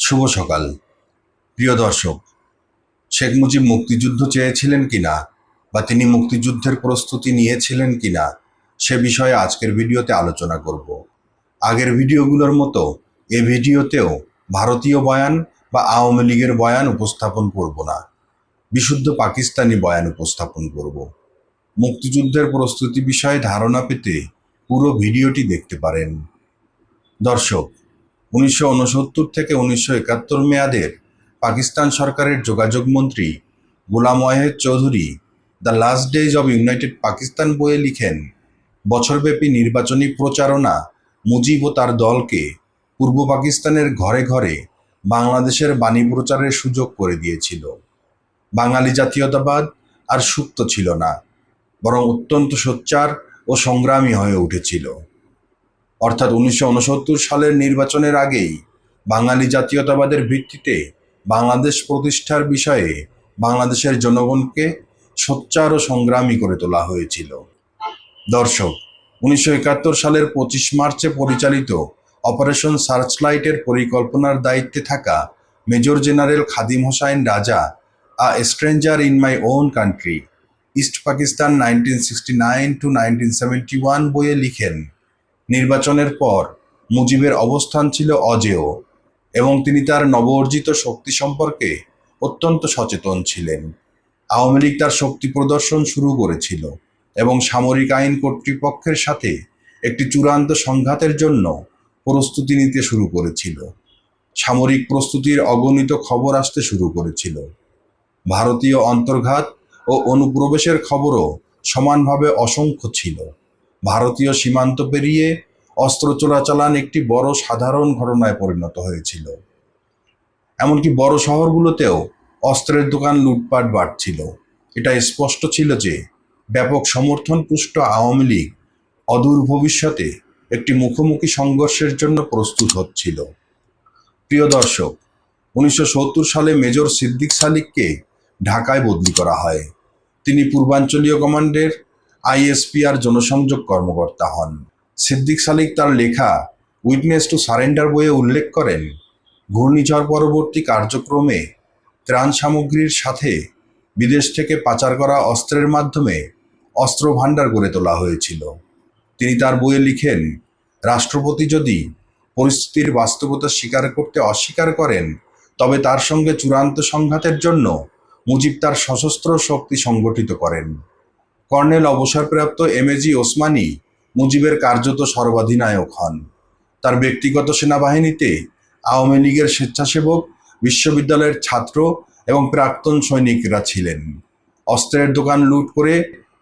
শুভ সকাল। প্রিয় দর্শক, শেখ মুজিব মুক্তিযুদ্ধ চেয়েছিলেন কিনা বা তিনি মুক্তিযুদ্ধের প্রস্তুতি নিয়েছিলেন কিনা সে বিষয়ে আজকের ভিডিওতে আলোচনা করব। আগের ভিডিওগুলোর মতো এ ভিডিওতেও ভারতীয় বয়ান বা আওয়ামী লীগের বয়ান উপস্থাপন করব না, বিশুদ্ধ পাকিস্তানি বয়ান উপস্থাপন করব। মুক্তিযুদ্ধের প্রস্তুতি বিষয়ে ধারণা পেতে পুরো ভিডিওটি দেখতে পারেন। দর্শক, 1969 থেকে 1971 মেয়াদের পাকিস্তান সরকারের যোগাযোগ মন্ত্রী Golam Waheed Chowdhury the last days of united Pakistan বইয়ে লিখেন, বছরব্যাপী নির্বাচনী প্রচারণা মুজিব ও তার দলকে পূর্ব পাকিস্তানের ঘরে ঘরে বাংলাদেশের বাণী প্রচারের সুযোগ করে দিয়েছিল। বাঙালি জাতীয়তাবাদ আর সুপ্ত ছিল না, বরং অত্যন্ত সোচ্চার ও সংগ্রামী হয়ে উঠেছিল। অর্থাৎ 1969 সালের নির্বাচনের আগেই বাঙালি জাতীয়তাবাদের ভিত্তিতে বাংলাদেশ প্রতিষ্ঠার বিষয়ে বাংলাদেশের জনগণকে সোচ্চার ও সংগ্রামী করে তোলা হয়েছিল। দর্শক, 1971 সালের 25 মার্চে পরিচালিত অপারেশন সার্চলাইটের পরিকল্পনার দায়িত্বে থাকা major general Khadim Hussain Raja a stranger in my own country East Pakistan 1969-1971 বইয়ে লিখেন, নির্বাচনের পর মুজিবের অবস্থান ছিল অজেয় এবং তিনি তার নবঅর্জিত শক্তি সম্পর্কে অত্যন্ত সচেতন ছিলেন। আওয়ামী লীগ তার শক্তি প্রদর্শন শুরু করেছিল এবং সামরিক আইন কর্তৃপক্ষের সাথে একটি চূড়ান্ত সংঘাতের জন্য প্রস্তুতি নিতে শুরু করেছিল। সামরিক প্রস্তুতির অগণিত খবর আসতে শুরু করেছিল। ভারতীয় অন্তর্ঘাত ও অনুপ্রবেশের খবরও সমানভাবে অসংখ্য ছিল। ভারতীয় সীমান্ত পেরিয়ে অস্ত্র চোরাচালান একটি বড় সাধারণ ঘটনায় পরিণত হয়েছিল। এমনকি বড় শহরগুলোতেও অস্ত্রের দোকান লুটপাট বাড়ছিল। এটা স্পষ্ট ছিল যে ব্যাপক সমর্থন পুষ্ট আওয়ামী লীগ অদূর ভবিষ্যতে একটি মুখোমুখি সংঘর্ষের জন্য প্রস্তুত হচ্ছিল। প্রিয় দর্শক, 1970 সালে মেজর সিদ্দিক সালিককে ঢাকায় বদলি করা হয়। তিনি পূর্বাঞ্চলীয় কমান্ডের আইএসপিআর জনসংযোগ কর্মকর্তা হন। সিদ্দিক সালিক তার লেখা উইটনেস টু সারেন্ডার বইয়ে উল্লেখ করেন, ঘূর্ণিঝড় পরবর্তী কার্যক্রমে ত্রাণ সামগ্রীর সাথে বিদেশ থেকে পাচার করা অস্ত্রের মাধ্যমে অস্ত্র ভাণ্ডার গড়ে তোলা হয়েছিল। তিনি তার বইয়ে লিখেন, রাষ্ট্রপতি যদি পরিস্থিতির বাস্তবতা স্বীকার করতে অস্বীকার করেন, তবে তার সঙ্গে চূড়ান্ত সংঘাতের জন্য মুজিব তার সশস্ত্র শক্তি সংগঠিত করেন। কর্নেল অবসরপ্রাপ্ত এমএজি ওসমানী মুজিবের কার্যত সর্বাধিনায়ক হন। তার ব্যক্তিগত সেনাবাহিনীতে আওয়ামী লীগের স্বেচ্ছাসেবক, বিশ্ববিদ্যালয়ের ছাত্র এবং প্রাক্তন সৈনিকরা ছিলেন। অস্ত্রের দোকান লুট করে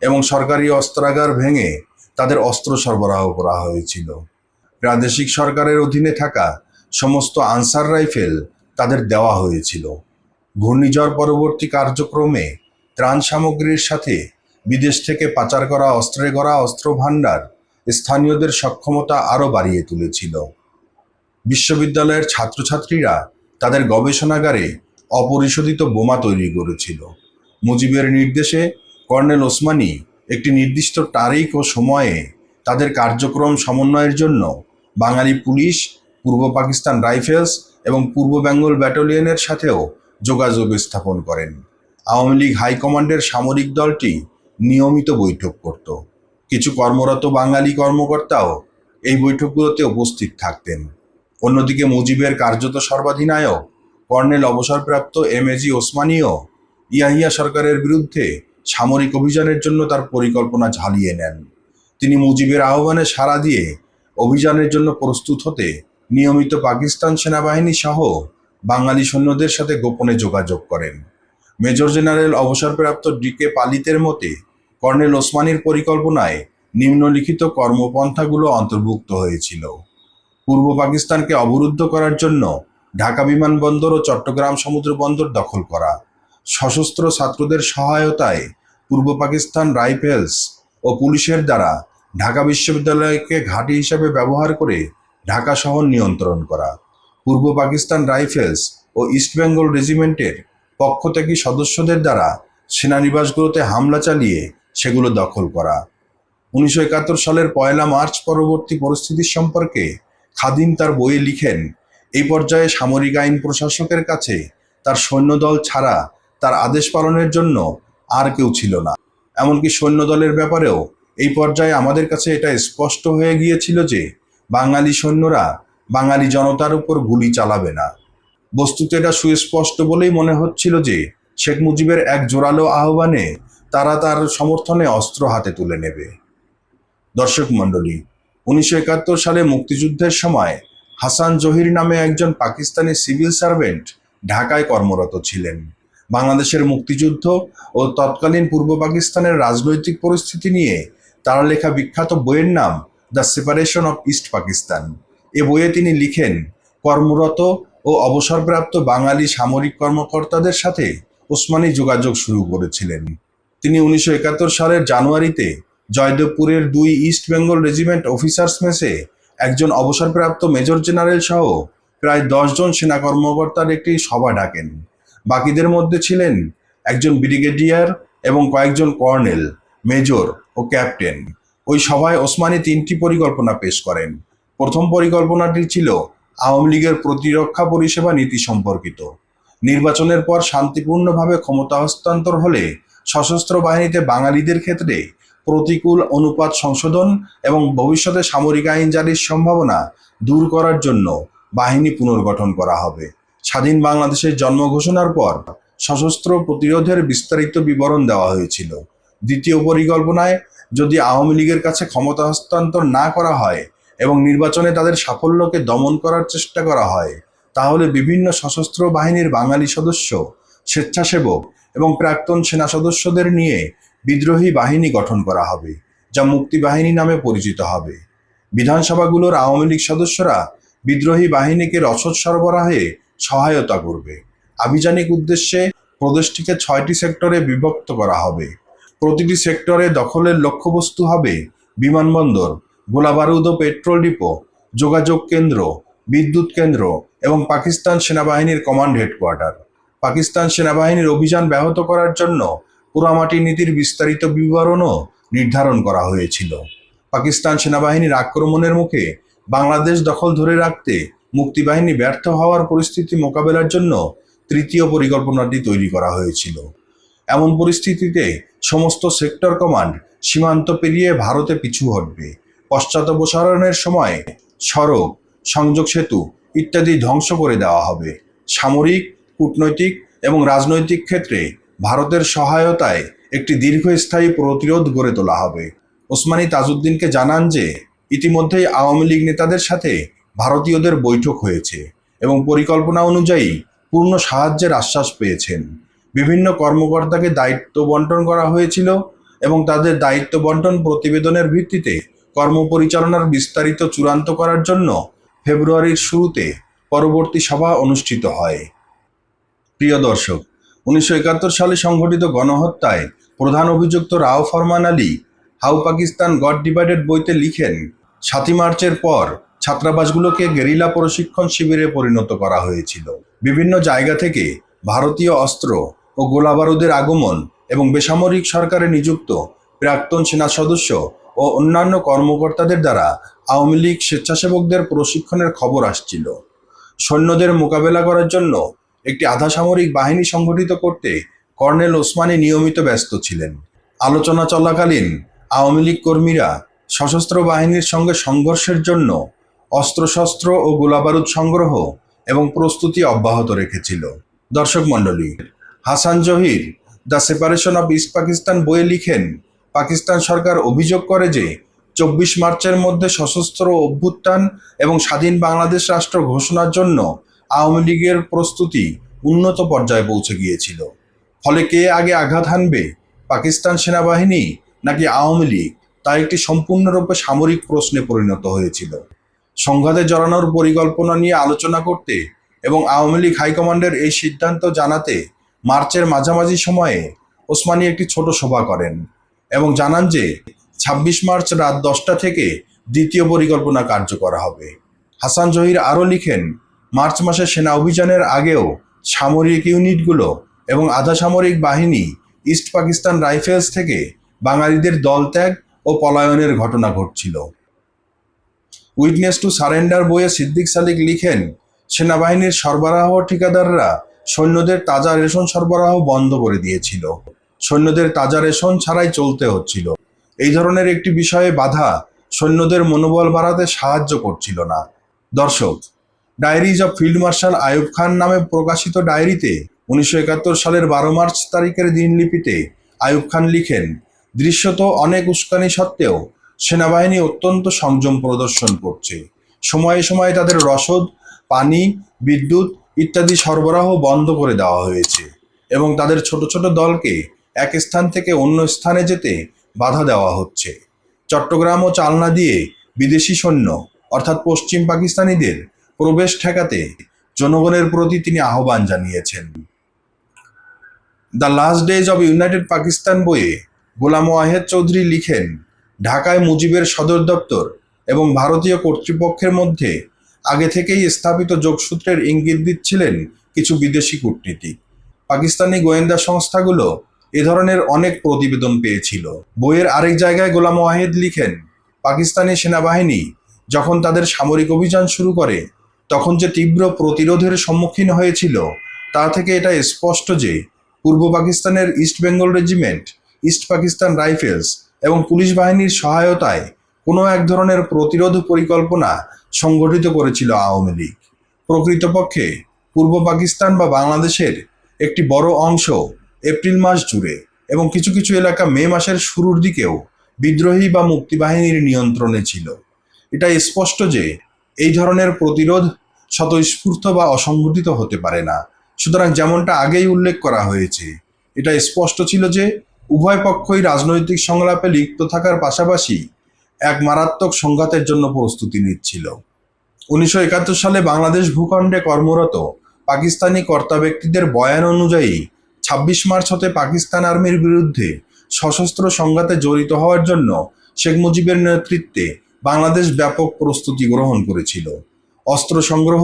এবং সরকারি অস্ত্রাগার ভেঙে তাদের অস্ত্র সরবরাহ করা হয়েছিল। প্রাদেশিক সরকারের অধীনে থাকা সমস্ত আনসার রাইফেল তাদের দেওয়া হয়েছিল। ঘূর্ণিঝড় পরবর্তী কার্যক্রমে ত্রাণ সামগ্রীর সাথে বিদেশ থেকে পাচার করা অস্ত্রে গড়া অস্ত্র ভাণ্ডার স্থানীয়দের সক্ষমতা আরও বাড়িয়ে তুলেছিল। বিশ্ববিদ্যালয়ের ছাত্রছাত্রীরা তাদের গবেষণাগারে অপরিশোধিত বোমা তৈরি করেছিল। মুজিবের নির্দেশে কর্নেল ওসমানী একটি নির্দিষ্ট তারিখ ও সময়ে তাদের কার্যক্রম সমন্বয়ের জন্য বাঙালি পুলিশ, পূর্ব পাকিস্তান রাইফেলস এবং পূর্ব বেঙ্গল ব্যাটালিয়নের সাথেও যোগাযোগ স্থাপন করেন। আওয়ামী লীগ হাইকমান্ডের সামরিক দলটি নিয়মিত বৈঠক করত। কিছু কর্মরত বাঙালি কর্মকর্তাও এই বৈঠকগুলোতে উপস্থিত থাকতেন। অন্যদিকে মুজিবের কার্যত সর্বাধিনায়ক কর্নেল অবসরপ্রাপ্ত এমএজি ওসমানীও ইয়াহিয়া সরকারের বিরুদ্ধে সামরিক অভিযানের জন্য তার পরিকল্পনা ঝালিয়ে নেন। তিনি মুজিবের আহ্বানে সাড়া দিয়ে অভিযানের জন্য প্রস্তুত হতে নিয়মিত পাকিস্তান সেনাবাহিনী সহ বাঙালি সৈন্যদের সাথে গোপনে যোগাযোগ করেন। মেজর জেনারেল অবসরপ্রাপ্ত ডিকে পালিতের মতে কর্নেল ওসমানীর পরিকল্পনায় নিম্নলিখিত কর্মপন্থাগুলো অন্তর্ভুক্ত হয়েছিল। পূর্ব পাকিস্তানকে অবরুদ্ধ করার জন্য ঢাকা বিমানবন্দর ও চট্টগ্রাম সমুদ্র বন্দর দখল করা, সশস্ত্র ছাত্রদের সহায়তায় পূর্ব পাকিস্তান রাইফেলস ও পুলিশের দ্বারা ঢাকা বিশ্ববিদ্যালয়কে ঘাঁটি হিসেবে ব্যবহার করে ঢাকা শহর নিয়ন্ত্রণ করা, পূর্ব পাকিস্তান রাইফেলস ও ইস্ট বেঙ্গল রেজিমেন্টের পক্ষত্যাগী সদস্যদের দ্বারা সেনানিবাসগুলোতে হামলা চালিয়ে সেগুলো দখল করা। 1971 সালের 1 মার্চ পরবর্তী পরিস্থিতির সম্পর্কে খাদিম তার বইয়ে লিখেন, এই পর্যায়ে সামরিক আইন প্রশাসকের কাছে তার সৈন্যদল ছাড়া তার আদেশ পালনের জন্য আর কেউ ছিল না। এমনকি সৈন্যদলের ব্যাপারেও এই পর্যায়ে আমাদের কাছে এটা স্পষ্ট হয়ে গিয়েছিল যে বাঙালি সৈন্যরা বাঙালি জনতার উপর গুলি চালাবে না। বস্তুত এটা সুস্পষ্ট বলেই মনে হচ্ছিল যে শেখ মুজিবের এক জোরালো আহ্বানে তারা তার সমর্থনে অস্ত্র হাতে তুলে নেবে। দর্শক মণ্ডলী, 1971 সালে মুক্তিযুদ্ধের সময় হাসান জহির নামে একজন পাকিস্তানি সিভিল সার্ভেন্ট ঢাকায় কর্মরত ছিলেন। বাংলাদেশের মুক্তিযুদ্ধ ও তৎকালীন পূর্ব পাকিস্তানের রাজনৈতিক পরিস্থিতি নিয়ে তার লেখা বিখ্যাত বইয়ের নাম the separation of East Pakistan. এ বইয়ে তিনি লিখেন, কর্মরত ও অবসরপ্রাপ্ত বাঙালি সামরিক কর্মকর্তাদের সাথে ওসমানী যোগাযোগ শুরু করেছিলেন। তিনি 1971 সালের জানুয়ারিতে জয়দেবপুরের 2 ইস্ট বেঙ্গল রেজিমেন্ট অফিসার্স মেসে একজন অবসরপ্রাপ্ত মেজর জেনারেল সহ প্রায় 10 জন সেনা কর্মকর্তার একটি সভা ডাকেন। বাকিদের মধ্যে ছিলেন একজন ব্রিগেডিয়ার এবং কয়েকজন কর্নেল, মেজর ও ক্যাপ্টেন। ওই সভায় ওসমানী 3টি পরিকল্পনা পেশ করেন। প্রথম পরিকল্পনাটি ছিল আওয়ামী লীগের প্রতিরক্ষা পরিষেবা নীতি সম্পর্কিত। নির্বাচনের পর শান্তিপূর্ণভাবে ক্ষমতা হস্তান্তর হলে সশস্ত্র বাহিনীতে বাঙালিদের ক্ষেত্রে প্রতিকূল অনুপাত সংশোধন এবং ভবিষ্যতে সামরিক আইন জারির সম্ভাবনা দূর করার জন্য বাহিনী পুনর্গঠন করা হবে। স্বাধীন বাংলাদেশের জন্ম ঘোষণার পর সশস্ত্র প্রতিরোধের বিস্তারিত বিবরণ দেওয়া হয়েছিল। দ্বিতীয় পরিকল্পনায় যদি আওয়ামী লীগের কাছে ক্ষমতা হস্তান্তর না করা হয় এবং নির্বাচনে তাদের সাফল্যকে দমন করার চেষ্টা করা হয়, তাহলে বিভিন্ন সশস্ত্র বাহিনীর বাঙালি সদস্য, স্বেচ্ছাসেবক এবং প্রাক্তন সেনা সদস্যদের নিয়ে বিদ্রোহী বাহিনী গঠন করা হবে, যা মুক্তি বাহিনী নামে পরিচিত হবে। বিধানসভাগুলোর আওয়ামী লীগ সদস্যরা বিদ্রোহী বাহিনীকে রসদ সরবরাহে সহায়তা করবে। আভিযানিক উদ্দেশ্যে প্রদেশটিকে 6টি সেক্টরে বিভক্ত করা হবে। প্রতিটি সেক্টরে দখলের লক্ষ্যবস্তু হবে বিমানবন্দর, গোলাবারুদ ও পেট্রোল ডিপো, যোগাযোগ কেন্দ্র, বিদ্যুৎ কেন্দ্র এবং পাকিস্তান সেনাবাহিনীর কমান্ড হেডকোয়ার্টার। পাকিস্তান সেনাবাহিনীর অভিযান ব্যাহত করার জন্য পোড়ামাটি নীতির বিস্তারিত বিবরণও নির্ধারণ করা হয়েছিল। পাকিস্তান সেনাবাহিনীর আক্রমণের মুখে বাংলাদেশ দখল ধরে রাখতে মুক্তিবাহিনী ব্যর্থ হওয়ার পরিস্থিতি মোকাবেলার জন্য তৃতীয় পরিকল্পনাটি তৈরি করা হয়েছিল। এমন পরিস্থিতিতে সমস্ত সেক্টর কমান্ড সীমান্ত পেরিয়ে ভারতে পিছু হটবে। পশ্চাদপসারণের সময় সড়ক, সংযোগ সেতু ইত্যাদি ধ্বংস করে দেওয়া হবে। সামরিক, কূটনৈতিক এবং রাজনৈতিক ক্ষেত্রে ভারতের সহায়তায় একটি দীর্ঘস্থায়ী প্রতিরোধ গড়ে তোলা হবে। ওসমানী তাজউদ্দিনকে জানান যে ইতিমধ্যেই আওয়ামী লীগ নেতাদের সাথে ভারতীয়দের বৈঠক হয়েছে এবং পরিকল্পনা অনুযায়ী পূর্ণ সাহায্যের আশ্বাস পেয়েছেন। বিভিন্ন কর্মকর্তাকে দায়িত্ব বন্টন করা হয়েছিল এবং তাদের দায়িত্ব বন্টন প্রতিবেদনের ভিত্তিতে কর্মপরিচালনার বিস্তারিত চূড়ান্ত করার জন্য ফেব্রুয়ারির শুরুতে পরবর্তী সভা অনুষ্ঠিত হয়। প্রিয় দর্শক, 1971 সালে সংঘটিত গণহত্যায় প্রধান অভিযুক্ত রাও ফরমান Ali how Pakistan goat divided বইতে লিখেন, 7ই মার্চের পর ছাত্রাবাসগুলোকে গেরিলা প্রশিক্ষণ শিবিরে পরিণত করা হয়েছিল। বিভিন্ন জায়গা থেকে ভারতীয় অস্ত্র ও গোলাবারুদের আগমন এবং বেসামরিক সরকারে নিযুক্ত প্রাক্তন সেনা সদস্য ও অন্যান্য কর্মকর্তাদের দ্বারা আওয়ামী লীগ স্বেচ্ছাসেবকদের প্রশিক্ষণের খবর আসছিল। সৈন্যদের মোকাবেলা করার জন্য একটি আধা সামরিক বাহিনী সংগঠিত করতে কর্নেল ওসমানী নিয়মিত ব্যস্ত ছিলেন। আলোচনা চলাকালীন আওয়ামী লীগ কর্মীরা সশস্ত্র বাহিনীর সঙ্গে সংঘর্ষের জন্য অস্ত্রশস্ত্র ও গোলাবারুদ সংগ্রহ এবং প্রস্তুতি অব্যাহত রেখেছিল। দর্শক মণ্ডলী, Hasan Zahir the separation of East Pakistan বইয়ে লিখেন, পাকিস্তান সরকার অভিযোগ করে যে 24 মার্চের মধ্যে সশস্ত্র অভ্যুত্থান এবং স্বাধীন বাংলাদেশ রাষ্ট্র ঘোষণার জন্য আওয়ামী লীগের প্রস্তুতি উন্নত পর্যায়ে পৌঁছে গিয়েছিল। ফলে কে আগে আঘাত হানবে, পাকিস্তান সেনাবাহিনী নাকি আওয়ামী লীগ, তা একটি সম্পূর্ণরূপে সামরিক প্রশ্নে পরিণত হয়েছিল। সংঘাতে জড়ানোর পরিকল্পনা নিয়ে আলোচনা করতে এবং আওয়ামী লীগ হাইকমান্ডের এই সিদ্ধান্ত জানাতে মার্চের মাঝামাঝি সময়ে ওসমানী একটি ছোট সভা করেন এবং জানান যে 26 মার্চ রাত 10টা থেকে দ্বিতীয় পরিকল্পনা কার্যকর হবে। হাসান জহির আরও লিখেন, মার্চ মাসে সেনা অভিযানের আগেও সামরিক ইউনিটগুলো এবং আধা সামরিক বাহিনী ইস্ট পাকিস্তান রাইফেলস থেকে বাঙালিদের দলত্যাগ ও পলায়নের ঘটনা ঘটছিল। উইটনেস টু সারেন্ডার বইয়ে সিদ্দিক সাদিক লিখেন, সেনাবাহিনীর সরবরাহ ঠিকাদাররা সৈন্যদের তাজা রেশন সরবরাহ বন্ধ করে দিয়েছিল। সৈন্যদের তাজা রেশন ছাড়াই চলতে হচ্ছিল। এই ধরনের একটি বিষয়ে বাধা সৈন্যদের মনোবল বাড়াতে সাহায্য করছিল না। দর্শক, diaries of field marshal Ayub Khan নামে প্রকাশিত ডায়েরিতে 1971 সালের 12 মার্চ তারিখের দিনলিপিতে আইয়ুব খান লিখেন, দৃশ্যত অনেক উস্কানি সত্ত্বেও সেনাবাহিনী অত্যন্ত সংযম প্রদর্শন করছে। সময়ে সময়ে তাদের রসদ, পানি, বিদ্যুৎ ইত্যাদি সরবরাহ বন্ধ করে দেওয়া হয়েছে এবং তাদের ছোট ছোট দলকে এক স্থান থেকে অন্য স্থানে যেতে বাধা দেওয়া হচ্ছে। চট্টগ্রাম ও চালনা দিয়ে বিদেশি সৈন্য অর্থাৎ পশ্চিম পাকিস্তানিদের প্রবেশ ঠেকাতে জনগণের প্রতি তিনি আহ্বান জানিয়েছেন। The last days of united Pakistan বইয়ে গোলাম ওয়াহেদ চৌধুরী লিখেন, ঢাকায় মুজিবের সদর দপ্তর এবং ভারতীয় কর্তৃপক্ষের মধ্যে আগে থেকেই স্থাপিত যোগসূত্রের ইঙ্গিত দিচ্ছিলেন কিছু বিদেশি কূটনীতিক। পাকিস্তানি গোয়েন্দা সংস্থাগুলো এ ধরনের অনেক প্রতিবেদন পেয়েছিল। বইয়ের আরেক জায়গায় গোলাম ওয়াহেদ লিখেন, পাকিস্তানি সেনাবাহিনী যখন তাদের সামরিক অভিযান শুরু করে তখন যে তীব্র প্রতিরোধের সম্মুখীন হয়েছিল তা থেকে এটা স্পষ্ট যে পূর্ব পাকিস্তানের east Bengal regiment, east Pakistan rifles এবং পুলিশ বাহিনীর সহায়তায় কোনো এক ধরনের প্রতিরোধ পরিকল্পনা সংগঠিত করেছিল আওয়ামী লীগ। প্রকৃতপক্ষে পূর্ব পাকিস্তান বা বাংলাদেশের একটি বড় অংশ এপ্রিল মাস জুড়ে এবং কিছু কিছু এলাকা মে মাসের শুরুর দিকেও বিদ্রোহী বা মুক্তিবাহিনীর নিয়ন্ত্রণে ছিল। এটা স্পষ্ট যে এই ধরনের প্রতিরোধ স্বতঃস্ফূর্ত বা অসংগঠিত হতে পারে না। সুতরাং যেমনটা আগেই উল্লেখ করা হয়েছে, এটা স্পষ্ট ছিল যে উভয় পক্ষই রাজনৈতিক সংলাপে লিপ্ত থাকার পাশাপাশি এক মারাত্মক সংঘাতের জন্য প্রস্তুতি নিচ্ছিল। 1971 সালে বাংলাদেশ ভূখণ্ডে কর্মরত পাকিস্তানি কর্তা ব্যক্তিদের বয়ান অনুযায়ী 26 মার্চ হতে পাকিস্তান আর্মির বিরুদ্ধে সশস্ত্র সংঘাতে জড়িত হওয়ার জন্য শেখ মুজিবের নেতৃত্বে বাংলাদেশ ব্যাপক প্রস্তুতি গ্রহণ করেছিল। অস্ত্র সংগ্রহ,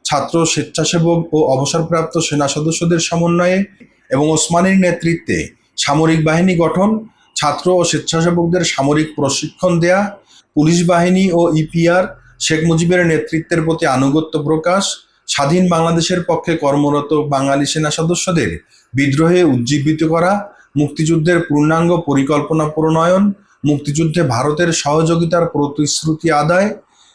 ছাত্র, স্বেচ্ছাসেবক ও অবসরপ্রাপ্ত সেনা সদস্যদের সমন্বয়ে এবং ওসমানীর নেতৃত্বে সামরিক বাহিনী গঠন, ছাত্র ও স্বেচ্ছাসেবকদের সামরিক প্রশিক্ষণ দেয়া, পুলিশ বাহিনী ও ইপিআর শেখ মুজিবের নেতৃত্বের প্রতি আনুগত্য প্রকাশ, স্বাধীন বাংলাদেশের পক্ষে কর্মরত বাঙালি সেনা সদস্যদের বিদ্রোহে উজ্জীবিত করা, মুক্তিযুদ্ধের পূর্ণাঙ্গ পরিকল্পনা প্রণয়ন, মুক্তিযুদ্ধে ভারতের সহযোগিতার প্রতিশ্রুতি আদায়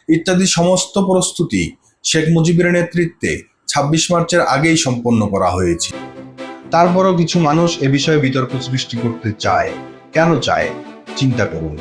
ইত্যাদি সমস্ত প্রস্তুতি শেখ মুজিবের নেতৃত্বে 26 মার্চের আগেই সম্পন্ন করা হয়েছে। তারপরও কিছু মানুষ এ বিষয়ে বিতর্ক সৃষ্টি করতে চায়। কেন চায়? চিন্তা করুন।